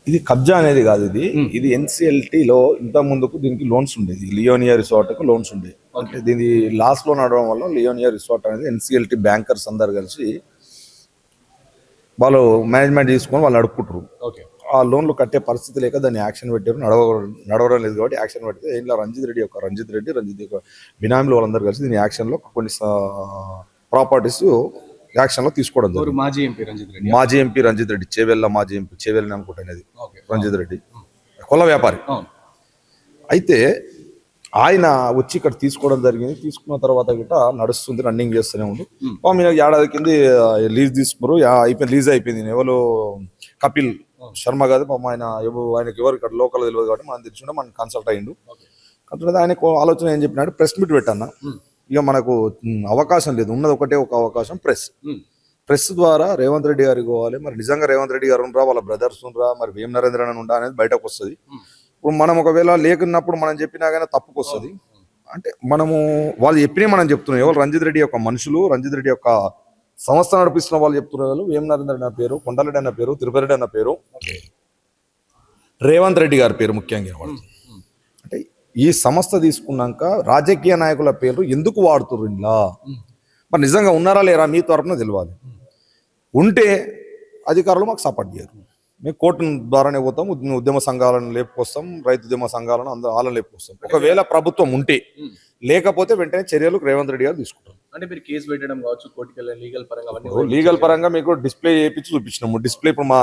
ఇది కబ్జా అనేది కాదు. ఇది ఎన్సిఎల్టీలో ఇంత ముందుకు దీనికి లోన్స్ ఉండేది. లియోనియా రిసార్ట్కు లోన్స్ ఉండేది. అంటే దీని లాస్ట్లో నడవడం వల్ల లియోనియా రిసార్ట్ అనేది ఎన్సిఎల్టీ బ్యాంకర్స్ అందరు కలిసి వాళ్ళు మేనేజ్మెంట్ తీసుకొని వాళ్ళు నడుపుకుంటారు. ఆ లోన్లు కట్టే పరిస్థితి లేక దాన్ని యాక్షన్ పెట్టారు. నడవడం లేదు కాబట్టి యాక్షన్ పెడితే ఇలా రంజిత్ రెడ్డి యొక్క బినామీలు వాళ్ళందరూ కలిసి దీని యాక్షన్లో కొన్ని ప్రాపర్టీస్ యాక్షన్ లో తీసుకోవడం జరిగింది. మాజీ ఎంపీ రంజిత్ రెడ్డి, చేవెళ్ళ మాజీ ఎంపీ, చేవెళ్ళని అనుకుంటున్నది రంజిత్ రెడ్డి, కొల్ల వ్యాపారి. అయితే ఆయన వచ్చి ఇక్కడ తీసుకోవడం జరిగింది. తీసుకున్న తర్వాత గిట్ట నడుస్తుంది, రన్నింగ్ చేస్తూనే ఉంది. మీరు ఏడాది కింద లీజ్ తీసుకున్నారు, లీజ్ అయిపోయింది. ఎవరు కపిల్ శర్మ కాదు పాపం, ఆయనకి ఎవరు ఇక్కడ లోకల్ తెలియదు కాబట్టి మనం తెలిసి మనం కన్సల్ట్ అయ్యిండు. కన్సల్ట్ ఆయనకు ఆలోచన ఏం చెప్పినాడు, ప్రెస్ మీట్ పెట్టన్నా. ఇక మనకు అవకాశం లేదు, ఉన్నది ఒకటే ఒక అవకాశం, ప్రెస్ ద్వారా రేవంత్ రెడ్డి గారికి పోవాలి. మరి నిజంగా రేవంత్ రెడ్డి గారు ఉండరా, వాళ్ళ బ్రదర్స్ ఉండరా, మరి వేం నరేంద్రన్ ఉండా అనేది బయటకు వస్తుంది. ఇప్పుడు మనం ఒకవేళ లేకున్నప్పుడు మనం చెప్పినా కానీ తప్పుకు వస్తుంది. అంటే మనము వాళ్ళు చెప్పినా మనం చెప్తున్నాం. ఎవరు రంజిత్ రెడ్డి యొక్క మనుషులు, రంజిత్ రెడ్డి యొక్క సంస్థ నడిపిస్తున్న వాళ్ళు చెప్తున్నారు. వేం నరేంద్ర అన్న పేరు, కొండరెడ్డి అన్న పేరు, తిరుపతి రెడ్డి అన్న పేరు, రేవంత్ రెడ్డి గారి పేరు ముఖ్యంగా వాళ్ళు. అంటే ఈ సంస్థ తీసుకున్నాక రాజకీయ నాయకుల పేర్లు ఎందుకు వాడుతున్నారు ఇలా? మరి నిజంగా ఉన్నారా లేరా మీ తరపున తెలియాలి. ఉంటే అధికారులు మాకు సపోర్ట్ చేయరు. మేము కోర్టు ద్వారానే పోతాం, ఉద్యమ సంఘాలను లేపుకొస్తాం, రైతు ఉద్యమ సంఘాలను వాళ్ళని లేపుకొస్తాం. ఒకవేళ ప్రభుత్వం ఉంటే, లేకపోతే వెంటనే చర్యలు రేవంత్ రెడ్డి గారు తీసుకుంటారు. అంటే మీరు కేసు పెట్టడం కావచ్చు, కోర్టుకి లీగల్ పరంగా మీకు డిస్ప్లే చేయించి చూపించినాము. డిస్ప్లే ఇప్పుడు మా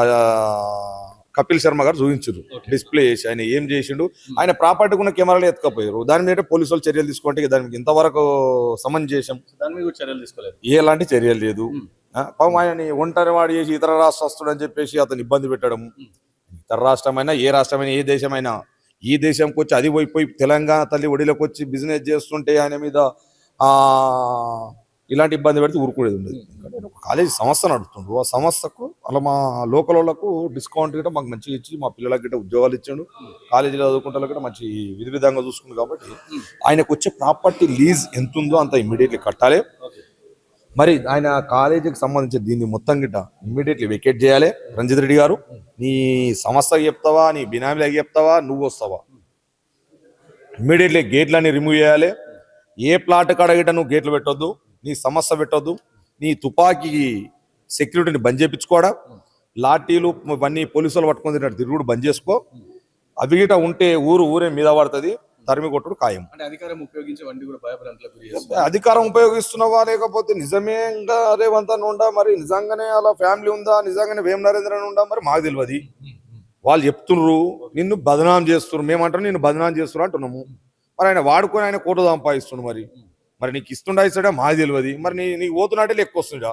కపిల్ శర్మ గారు చూపించారు, డిస్ప్లే చేసి ఆయన ఏం చేసిండు. ఆయన ప్రాపర్టీ ఉన్న కెమెరాలు ఎత్తుకపోయారు. దాని మీద పోలీసు వాళ్ళు చర్యలు తీసుకుంటే దానికి ఇంతవరకు సమన్ చేసాం, దాని మీద చర్యలు తీసుకోలేదు, ఎలాంటి చర్యలు లేదు. పాపం ఆయనని ఒంటరి వాడు చేసి ఇతర రాష్ట్రస్తుడు అని చెప్పేసి అతను ఇబ్బంది పెట్టడం. ఇతర రాష్ట్రమైనా ఏ రాష్ట్రమైనా ఏ దేశమైనా, ఈ దేశంకి వచ్చి అది పోయి తెలంగాణ తల్లి ఒడిలోకి వచ్చి బిజినెస్ చేస్తుంటే ఆయన మీద ఇలాంటి ఇబ్బంది పెడితే ఊరుకునేది ఉండదు. ఎందుకంటే ఒక కాలేజీ సంస్థ నడుస్తుండ్రు, ఆ సంస్థకు అలా మా లోకల్ వాళ్ళకు డిస్కౌంట్ గిట్ట మాకు మంచిగా ఇచ్చి మా పిల్లలకి గిట్ట ఉద్యోగాలు ఇచ్చాడు. కాలేజీలో చదువుకుంటే కూడా మంచి విధి విధంగా చూసుకుంది. కాబట్టి ఆయనకు వచ్చే ప్రాపర్టీ లీజ్ ఎంత ఉందో అంత ఇమ్మీడియట్లీ కట్టాలి. మరి ఆయన కాలేజీకి సంబంధించి దీన్ని మొత్తం గిట్ట ఇమ్మీడియట్లీ వెకేట్ చేయాలి. రంజిత్ రెడ్డి గారు, నీ సంస్థకి చెప్తావా, నీ బినామీలకి చెప్తావా, నువ్వు వస్తావా? ఇమ్మీడియట్లీ గేట్లన్నీ రిమూవ్ చేయాలి. ఏ ప్లాట్ కాడ గిట్ట నువ్వు గేట్లు పెట్టొద్దు, నీ సమస్య పెట్టొద్దు. నీ తుపాకీ సెక్యూరిటీని బంద్ చేయించుకోవడం, లాఠీలు ఇవన్నీ పోలీసులు పట్టుకొని తిరుగుడు బంద్ చేసుకో. అవి గిట ఉంటే ఊరే మీద పడుతుంది, తరిమి కొట్టుడు ఖాయం. అధికారం ఉపయోగిస్తున్నావా, లేకపోతే నిజమే రేవంత్ అన్న ఉండా, మరి నిజంగానే అలా ఫ్యామిలీ ఉందా, నిజంగానే వేం నరేంద్రన్ ఉండా, మరి మాకు తెలియదు. వాళ్ళు చెప్తున్నారు నిన్ను బదనాం చేస్తున్నారు, మేమంటారు నిన్ను బదనాం చేస్తున్నారు అంటున్నాము. మరి ఆయన వాడుకొని ఆయన కోట సంపాదిస్తున్నాడు. మరి నీకు ఇస్తుండా ఇస్తాడా మాకు తెలియదు. మరి నీకు పోతున్నట్టే లెక్క వస్తుందా?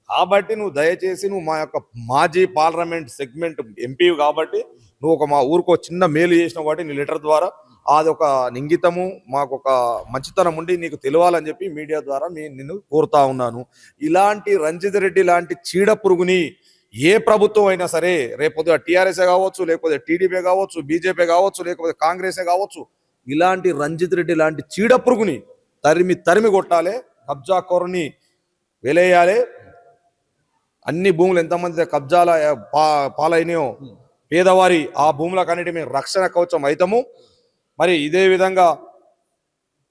కాబట్టి నువ్వు దయచేసి నువ్వు మా యొక్క మాజీ పార్లమెంట్ సెగ్మెంట్ ఎంపీ కాబట్టి నువ్వు మా ఊరికి ఒక చిన్న మేలు చేసిన వాటి నీ లెటర్ ద్వారా అది ఒక ఇంగితము, మాకు ఒక మంచితనం ఉండి నీకు తెలియాలని చెప్పి మీడియా ద్వారా నిన్ను కోరుతా ఉన్నాను. ఇలాంటి రంజిత్ రెడ్డి లాంటి చీడ పురుగుని ఏ ప్రభుత్వం అయినా సరే, రేపు టీఆర్ఎస్ కావచ్చు, లేకపోతే టీడీపీ కావచ్చు, బీజేపీ కావచ్చు, లేకపోతే కాంగ్రెస్ కావచ్చు, ఇలాంటి రంజిత్ రెడ్డి లాంటి చీడ పురుగుని తరిమి కొట్టాలి. కబ్జా కోరని వెలేయాలి. అన్ని భూములు ఎంతమంది కబ్జాల పాలైనయో పేదవారి ఆ భూములకన్నిటి మేము రక్షణ కవచం అవుతాము. మరి ఇదే విధంగా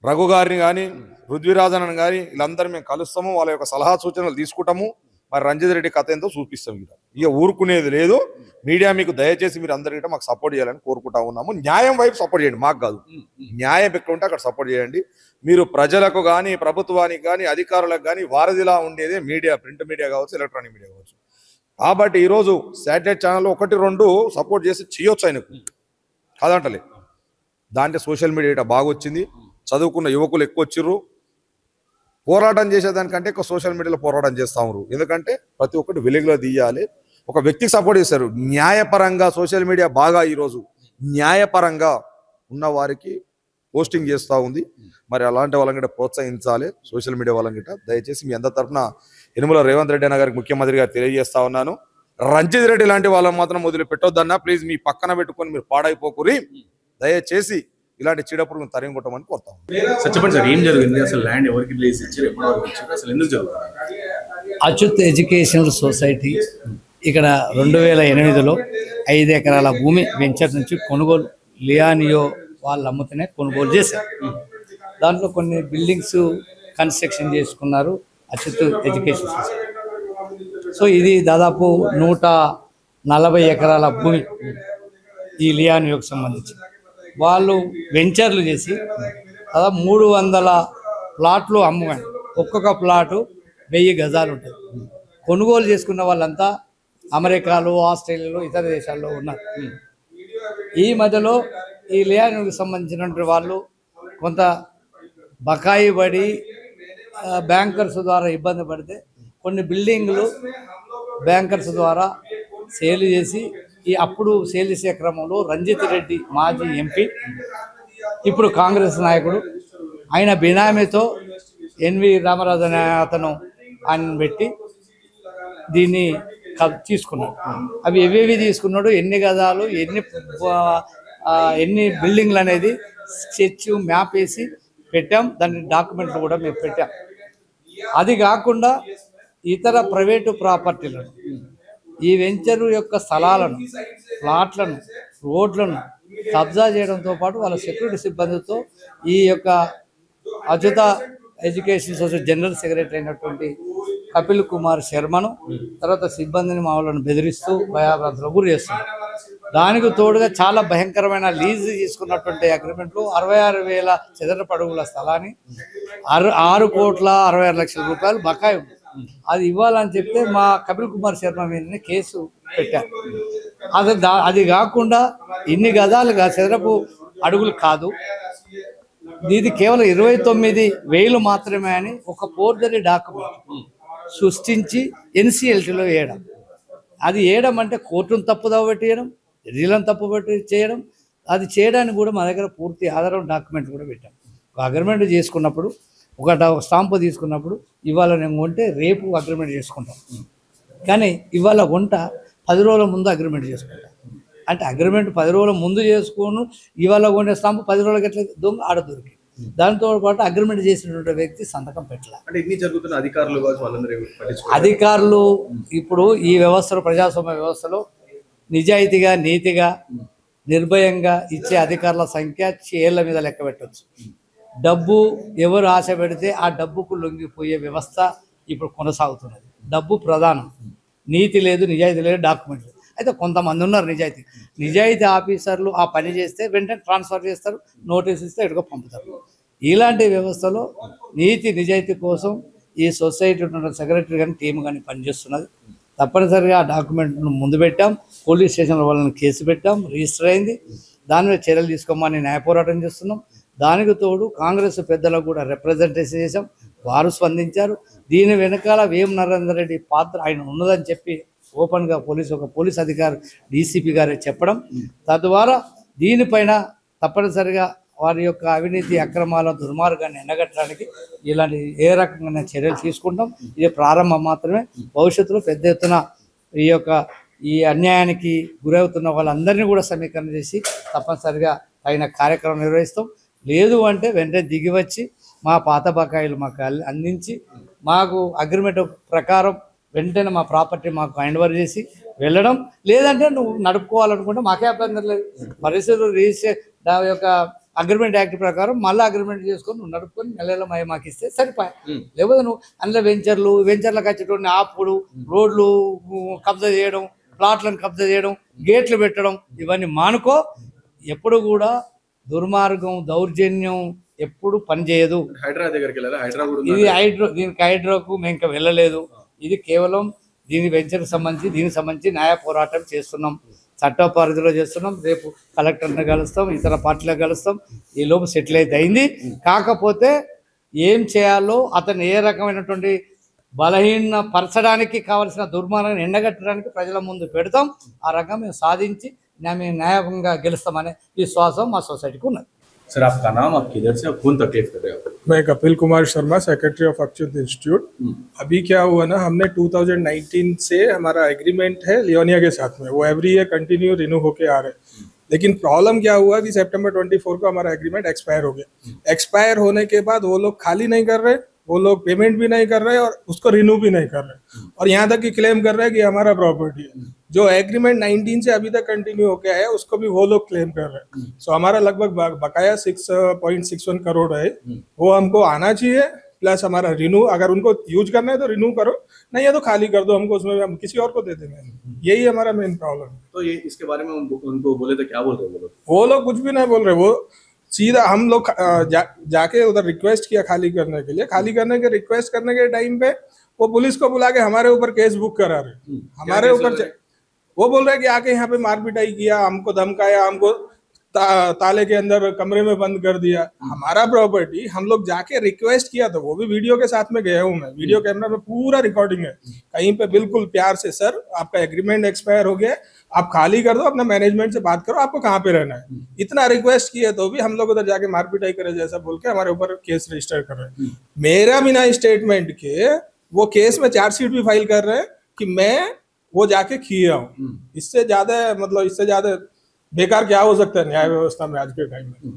రఘు గారిని కానీ, పృథ్వీరాజన్ కానీ వీళ్ళందరూ మేము కలుస్తాము, వాళ్ళ యొక్క సలహా సూచనలు తీసుకుంటాము. మరి రంజిత్ రెడ్డి కథ ఎంతో చూపిస్తాం. ఇక ఊరుకునేది లేదు. మీడియా మీకు దయచేసి మీరు అందరికీ మాకు సపోర్ట్ చేయాలని కోరుకుంటా ఉన్నాము. న్యాయం వైపు సపోర్ట్ చేయండి, మాకు కాదు. న్యాయం ఎక్కడ ఉంటే అక్కడ సపోర్ట్ చేయండి. మీరు ప్రజలకు కానీ, ప్రభుత్వానికి కానీ, అధికారులకు కానీ వారధిలా ఉండేదే మీడియా, ప్రింట్ మీడియా కావచ్చు, ఎలక్ట్రానిక్ మీడియా కావచ్చు. కాబట్టి ఈరోజు శాటిలైట్ ఛానల్ 1-2 సపోర్ట్ చేసి చేయొచ్చు ఆయనకు, కాదంటలే. దాంట్లో సోషల్ మీడియా బాగా వచ్చింది, చదువుకున్న యువకులు ఎక్కువ వచ్చిర్రు. పోరాటం చేసేదానికంటే ఎక్కువ సోషల్ మీడియాలో పోరాటం చేస్తూ ఉన్నారు. ఎందుకంటే ప్రతి ఒక్కటి వెలుగులో తీయాలి. ఒక వ్యక్తికి సపోర్ట్ చేశారు. న్యాయపరంగా సోషల్ మీడియా బాగా ఈరోజు న్యాయపరంగా ఉన్న వారికి పోస్టింగ్ చేస్తూ ఉంది. మరి అలాంటి వాళ్ళని కూడా ప్రోత్సహించాలి సోషల్ మీడియా వాళ్ళని గిట్ట. దయచేసి మీ అందరి తరఫున యనుమల రేవంత్ రెడ్డి అన్న గారికి, ముఖ్యమంత్రి గారు తెలియజేస్తా ఉన్నాను, రంజిత్ రెడ్డి లాంటి వాళ్ళని మాత్రం వదిలి పెట్టొద్దన్నా. ప్లీజ్ మీ పక్కన పెట్టుకొని మీరు పాడైపోకురి. దయచేసి ఇలాంటి చీడపురుగును తరిమి కొట్టమని కోరుతాం. చెప్పండి సార్, ఏం జరిగింది అసలు? ల్యాండ్ ఎవరికి రిలీజ్ ఇచ్చారు, ఎప్పటి వరకు ఇచ్చారు, అసలు ఎందుకు జరుగుతుంది? అచ్యుత్ ఎడ్యుకేషనల్ సొసైటీ ఇక్కడ 2008లో 5 ఎకరాల భూమి వెంచర్ నుంచి కొనుగోలు లియానియో వాళ్ళు అమ్ముతూనే కొనుగోలు చేశారు. దాంట్లో కొన్ని బిల్డింగ్స్ కన్స్ట్రక్షన్ చేసుకున్నారు అచ్యుత్ ఎడ్యుకేషన్ సొసైటీ. సో ఇది దాదాపు 140 ఎకరాల భూమి ఈ లియానియోకి సంబంధించి వాళ్ళు వెంచర్లు చేసి దాదాపు 300 ప్లాట్లు అమ్ముకోండి. ఒక్కొక్క ప్లాటు 1000 గజాలు ఉంటుంది. కొనుగోలు చేసుకున్న వాళ్ళంతా అమెరికాలో, ఆస్ట్రేలియాలో, ఇతర దేశాల్లో ఉన్నారు. ఈ మధ్యలో ఈ లియానియోకి సంబంధించినటువంటి వాళ్ళు కొంత బకాయి పడి బ్యాంకర్స్ ద్వారా ఇబ్బంది పడితే కొన్ని బిల్డింగ్లు బ్యాంకర్స్ ద్వారా సేల్ చేసి అప్పుడు సేల్ చేసే క్రమంలో రంజిత్ రెడ్డి మాజీ ఎంపీ, ఇప్పుడు కాంగ్రెస్ నాయకుడు, ఆయన బినామీతో ఎన్వి రామరాజు అనే అతను ఆయన పెట్టి దీన్ని తీసుకున్నాడు. అవి ఎవేవి తీసుకున్నాడు, ఎన్ని గదాలు, ఎన్ని బిల్డింగ్లు అనేది స్కెచ్ మ్యాప్ వేసి పెట్టాం. దాని డాక్యుమెంట్లు కూడా మేము పెట్టాం. అది కాకుండా ఇతర ప్రైవేటు ప్రాపర్టీలను, ఈ వెంచరు యొక్క స్థలాలను, ప్లాట్లను, రోడ్లను కబ్జా చేయడంతో పాటు వాళ్ళ సెక్యూరిటీ సిబ్బందితో ఈ యొక్క Achyuta education society general secretary అయినటువంటి కపిల్ కుమార్ శర్మను, తర్వాత సిబ్బందిని మామూలను బెదిరిస్తూ భయాభ్రాంతులకు గురి చేస్తున్నారు. దానికి తోడుగా చాలా భయంకరమైన లీజ్ తీసుకున్నటువంటి అగ్రిమెంట్లు 66,000 చదరపు అడుగుల స్థలాన్ని 6,66,00,000 రూపాయలు బకాయి ఉంది. అది ఇవ్వాలని చెప్తే మా కపిల్ కుమార్ శర్మ మీదనే కేసు పెట్టారు. అది కాకుండా ఇన్ని గదాలుగా చదరపు అడుగులు కాదు, ఇది కేవలం 29,000 మాత్రమే అని ఒక ఫోర్జరీ డాక్యుమెంట్ సృష్టించి ఎన్సిఎల్టీలో వేయడం. అది వేయడం అంటే కోర్టును తప్పుదోవ పెట్టేయడం, రీలను తప్పుబట్టి చేయడం. అది చేయడానికి కూడా మా దగ్గర పూర్తి ఆధారం డాక్యుమెంట్ కూడా పెట్టాం. ఒక అగ్రిమెంట్ చేసుకున్నప్పుడు, ఒక స్టాంపు తీసుకున్నప్పుడు ఇవాళ నేను కొంటే రేపు అగ్రిమెంట్ చేసుకుంటాం, కానీ ఇవాళ కొంట 10 రోజుల ముందు అగ్రిమెంట్ చేసుకుంటాం. అంటే అగ్రిమెంట్ 10 రోజుల ముందు చేసుకోను, ఇవాళ కొంటే స్టాంపు 10 రోజులకి ఎట్లా దొంగ ఆడ దొరికి. దాంతో పాటు అగ్రిమెంట్ చేసినటువంటి వ్యక్తి సంతకం పెట్టాలి. అంటే ఇన్ని జరుగుతున్న అధికారులు ఇప్పుడు ఈ వ్యవస్థలో, ప్రజాస్వామ్య వ్యవస్థలో నిజాయితీగా, నీతిగా, నిర్భయంగా ఇచ్చే అధికారుల సంఖ్య చేళ్ల మీద లెక్క పెట్టవచ్చు. డబ్బు ఎవరు ఆశ పెడితే ఆ డబ్బుకు లొంగిపోయే వ్యవస్థ ఇప్పుడు కొనసాగుతున్నది. డబ్బు ప్రధానం, నీతి లేదు, నిజాయితీ లేదు, డాక్యుమెంట్ లేదు. అయితే కొంతమంది ఉన్నారు నిజాయితీ ఆఫీసర్లు ఆ పని చేస్తే వెంటనే ట్రాన్స్ఫర్ చేస్తారు, నోటీస్ ఇస్తే ఎడుకో పంపుతారు. ఇలాంటి వ్యవస్థలో నీతి నిజాయితీ కోసం ఈ సొసైటీ ఉన్న సెక్రటరీ కానీ టీం కానీ పనిచేస్తున్నది. తప్పనిసరిగా ఆ డాక్యుమెంట్ను ముందు పెట్టాం, పోలీస్ స్టేషన్లో వాళ్ళని కేసు పెట్టాం, రిజిస్టర్ అయింది. దాని మీద చర్యలు తీసుకోమని న్యాయ పోరాటం చేస్తున్నాం. దానికి తోడు కాంగ్రెస్ పెద్దలకు కూడా రిప్రజెంటేషన్ చేశాం, వారు స్పందించారు. దీని వెనకాల వేం నరేందర్ రెడ్డి పాత్ర ఆయన ఉన్నదని చెప్పి ఓపెన్గా ఒక పోలీస్ అధికారి డీసీపీ గారే చెప్పడం, తద్వారా దీనిపైన తప్పనిసరిగా వారి యొక్క అవినీతి అక్రమాల దుర్మార్గాన్ని ఎండగట్టడానికి ఇలాంటి ఏ రకంగా చర్యలు తీసుకుంటాం. ఇది ప్రారంభం మాత్రమే. భవిష్యత్తులో పెద్ద ఎత్తున ఈ అన్యాయానికి గురవుతున్న వాళ్ళందరినీ కూడా సమీకరణ చేసి తప్పనిసరిగా తగిన కార్యక్రమం నిర్వహిస్తాం. లేదు అంటే వెంటనే దిగి వచ్చి మా పాత బకాయిలు మాకు అందించి మాకు అగ్రిమెంట్ ప్రకారం వెంటనే మా ప్రాపర్టీ మాకు హ్యాండ్ ఓవర్ చేసి వెళ్ళడం. లేదంటే నువ్వు నడుపుకోవాలనుకుంటే మాకే అభ్యంతరం లేదు. పరిస్థితులు రిజిస్టర్ యొక్క అగ్రిమెంట్ యాక్ట్ ప్రకారం మళ్ళీ అగ్రిమెంట్ చేసుకొని నువ్వు నడుపుకొని నెలలో మాకు ఇస్తే సరిపోయా. లేకపోతే నువ్వు అందులో వెంచర్లకు వచ్చేటువంటి ఆపుడు, రోడ్లు కబ్జా చేయడం, ప్లాట్లను కబ్జా చేయడం, గేట్లు పెట్టడం ఇవన్నీ మానుకో. ఎప్పుడు కూడా దుర్మార్గం, దౌర్జన్యం ఎప్పుడు పనిచేయదు. దీనికి హైడ్రాకు మేము ఇంకా వెళ్ళలేదు. ఇది కేవలం దీని వెంచర్కి సంబంధించి దీనికి సంబంధించి న్యాయ పోరాటం చేస్తున్నాం, చట్ట పరిధిలో చేస్తున్నాం. రేపు కలెక్టర్ని కలుస్తాం, ఇతర పార్టీలకు కలుస్తాం. ఈ లోపు సెటిల్ అయితే అయింది. కాకపోతే ఏం చేయాలో అతను ఏ రకమైనటువంటి బలహీనపరచడానికి కావలసిన దుర్మార్గాన్ని ఎండగట్టడానికి ప్రజల ముందు పెడతాం. ఆ రకంగా మేము సాధించి మేము న్యాయంగా గెలుస్తామనే విశ్వాసం మా సొసైటీకి ఉన్నది. सर आपका नाम, आप किधर से, कौन तकलीफ कर रहे हो? मैं Kapil Kumar Sharma, secretary of Achyut institute. अभी क्या हुआ ना, हमने 2019 से हमारा एग्रीमेंट है लियोनिया के साथ में, वो एवरी ईयर कंटिन्यू रिन्यू होके आ रहे हैं। लेकिन प्रॉब्लम क्या हुआ कि सितंबर 24 को हमारा एग्रीमेंट एक्सपायर हो गया। एक्सपायर होने के बाद वो लोग खाली नहीं कर रहे, वो लोग पेमेंट भी नहीं कर रहे और उसको रिन्यू भी नहीं कर रहे, और यहाँ तक कि क्लेम कर रहे हैं कि हमारा प्रॉपर्टी है। जो एग्रीमेंट 19 से अभी तक कंटिन्यू होके आया है उसको भी वो लोग क्लेम कर रहे हैं। सो हमारा लगभग बकाया 6.61 करोड़ है, वो हमको आना चाहिए। प्लस हमारा रिन्यू, अगर उनको यूज करना है तो रिन्यू करो, नहीं है तो खाली कर दो हमको, उसमें हम किसी और को दे देंगे। यही हमारा मेन प्रॉब्लम है। तो ये इसके बारे में उनको बोले तो क्या बोल रहे वो लोग? वो लोग कुछ भी नहीं बोल रहे, वो सीधा हम लोग जाके उधर रिक्वेस्ट किया खाली करने के लिए। खाली करने के रिक्वेस्ट करने के टाइम पे वो पुलिस को बुला के हमारे ऊपर केस बुक करा रहे, हमारे ऊपर। वो बोल रहे कि आके यहाँ पे मार पिटाई किया, हमको धमकाया, हमको ताले के अंदर कमरे में बंद कर दिया। हमारा प्रॉपर्टी हम लोग जाके रिक्वेस्ट किया था, वो भी वीडियो के साथ में गया हूँ मैं, वीडियो कैमरा में पूरा रिकॉर्डिंग है। कहीं पे बिल्कुल प्यार से, सर आपका एग्रीमेंट एक्सपायर हो गया, आप खाली कर दो, अपना मैनेजमेंट से बात करो, आपको कहाँ पे रहना है। इतना रिक्वेस्ट किया तो भी हम लोग उधर जाके मार पिटाई करे जैसा बोल के हमारे ऊपर केस रजिस्टर कर रहे हैं। मेरा बिना स्टेटमेंट के वो केस में चार्जशीट भी फाइल कर रहे हैं कि मैं वो जाके किया हूँ। इससे ज्यादा बेकार क्या हो सकता है न्याय व्यवस्था में आज के टाइम में।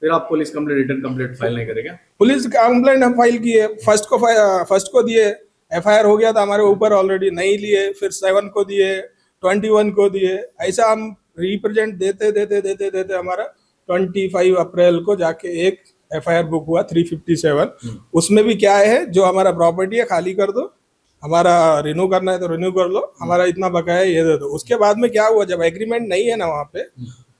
फिर आप police complaint, return complaint file नहीं करेगा? पुलिस कंप्लेंट हम फाइल किए, फर्स्ट को दिए, एफआईआर हो गया था हमारे ऊपर ऑलरेडी, नहीं लिए, फिर 7 को दिए, 21 को दिए। ऐसा हम रिप्रेजेंट देते हमारा 25 अप्रैल को जाके एक एफआईआर बुक हुआ 357। उसमें भी क्या है, जो हमारा प्रॉपर्टी है खाली कर दो, हमारा रिन्यू करना है तो रिन्यू कर लो, हमारा इतना बकाया है ये दे दो। उसके बाद में क्या हुआ, जब एग्रीमेंट नहीं है ना वहाँ पे,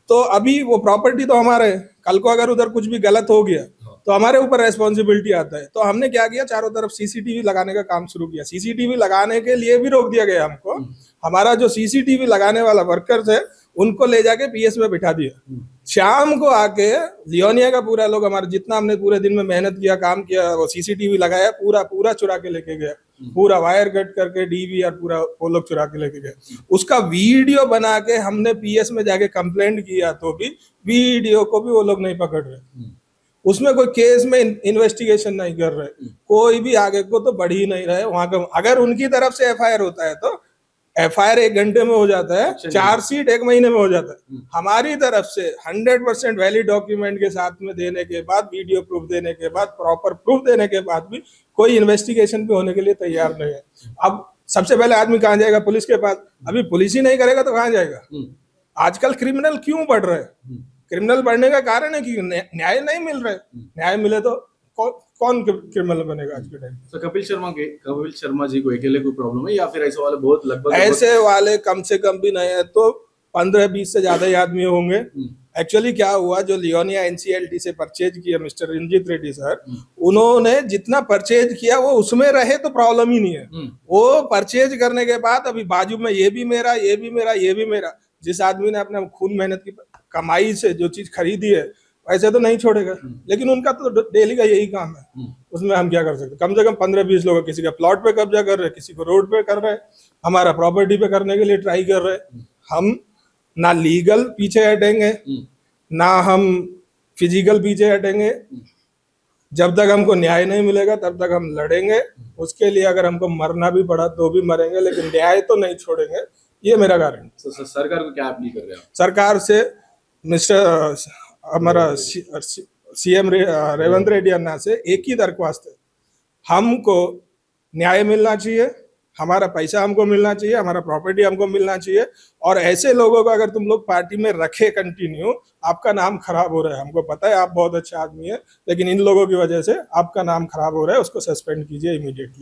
तो अभी वो प्रॉपर्टी तो हमारे, कल को अगर उधर कुछ भी गलत हो गया तो हमारे ऊपर रेस्पॉन्सिबिलिटी आता है। तो हमने क्या किया, चारों तरफ सीसीटीवी लगाने का काम शुरू किया। सीसीटीवी लगाने के लिए भी रोक दिया गया हमको। हमारा जो सीसीटीवी लगाने वाला वर्कर्स है उनको ले जाके पीएस में बिठा दिया। शाम को आके लियोनिया का पूरा लोग, हमारा जितना हमने पूरे दिन में मेहनत किया, काम किया, वो सीसीटीवी लगाया, पूरा चुरा के लेके गया, पूरा वायर कट करके डीवीआर पूरा वो लोग चुरा के लेके गए। उसका वीडियो बना के हमने पीएस में जाके कंप्लेंट किया तो भी वीडियो को भी वो लोग नहीं पकड़ रहे। उसमें कोई केस में इन्वेस्टिगेशन नहीं कर रहे, कोई भी आगे को तो बढ़ ही नहीं रहे वहां का। अगर उनकी तरफ से एफआईआर होता है तो एफआईआर 1 घंटे में हो जाता है, चार्जशीट 1 महीने में हो जाता है। हमारी तरफ से 100% वैलिड डॉक्यूमेंट के साथ में देने के बाद, वीडियो प्रूफ देने के बाद, प्रॉपर प्रूफ देने के बाद भी कोई इन्वेस्टिगेशन भी होने के लिए तैयार नहीं है। अब सबसे पहले आदमी कहाँ जाएगा, पुलिस के पास। अभी पुलिस ही नहीं करेगा तो कहाँ जाएगा। आजकल क्रिमिनल क्यों बढ़ रहे हैं? क्रिमिनल बढ़ने का कारण है कि न्याय नहीं मिल रहा है। न्याय मिले तो कौन क्रिमिनल बनेगा आज के टाइम। तो कपिल शर्मा जी को अकेले कोई प्रॉब्लम है या फिर ऐसे वाले बहुत लगभग ऐसे वाले कम से कम भी नहीं है तो 15-20 से ज्यादा ही आदमी होंगे। एक्चुअली क्या हुआ, जो लियोनिया एनसीएलटी से परचेज किया मिस्टर रंजीत रेड्डी सर, उन्होंने जितना परचेज किया वो उसमें रहे तो प्रॉब्लम ही नहीं है। वो परचेज करने के बाद अभी बाजू में ये भी मेरा, ये भी मेरा, ये भी मेरा। जिस आदमी ने अपने खून मेहनत की कमाई से जो चीज खरीदी है ऐसे तो नहीं छोड़ेगा, लेकिन उनका तो डेली का यही काम है। उसमें हम क्या कर सकते। कम से कम 15-20 लोग किसी का प्लॉट पे कब्जा कर रहे, किसी को रोड पे कर रहे, हमारा प्रॉपर्टी पे करने के लिए ट्राई कर रहे। हम ना लीगल पीछे हटेंगे, ना हम फिजिकल पीछे हटेंगे। जब तक हमको न्याय नहीं मिलेगा तब तक हम लड़ेंगे। उसके लिए अगर हमको मरना भी पड़ा तो भी मरेंगे, लेकिन न्याय तो नहीं छोड़ेंगे। ये मेरा कारण। सरकार को क्या अपील कर रहे हैं? सरकार से मिस्टर हमारा सीएम रेवंत रेड्डी अन्ना से एक ही दरख्वास्त है, हमको न्याय मिलना चाहिए, हमारा पैसा हमको मिलना चाहिए, हमारा प्रॉपर्टी हमको मिलना चाहिए। और ऐसे लोगों को अगर तुम लोग पार्टी में रखे कंटिन्यू, आपका नाम खराब हो रहा है। हमको पता है आप बहुत अच्छे आदमी है, लेकिन इन लोगों की वजह से आपका नाम खराब हो रहा है। उसको सस्पेंड कीजिए इमीडिएटली।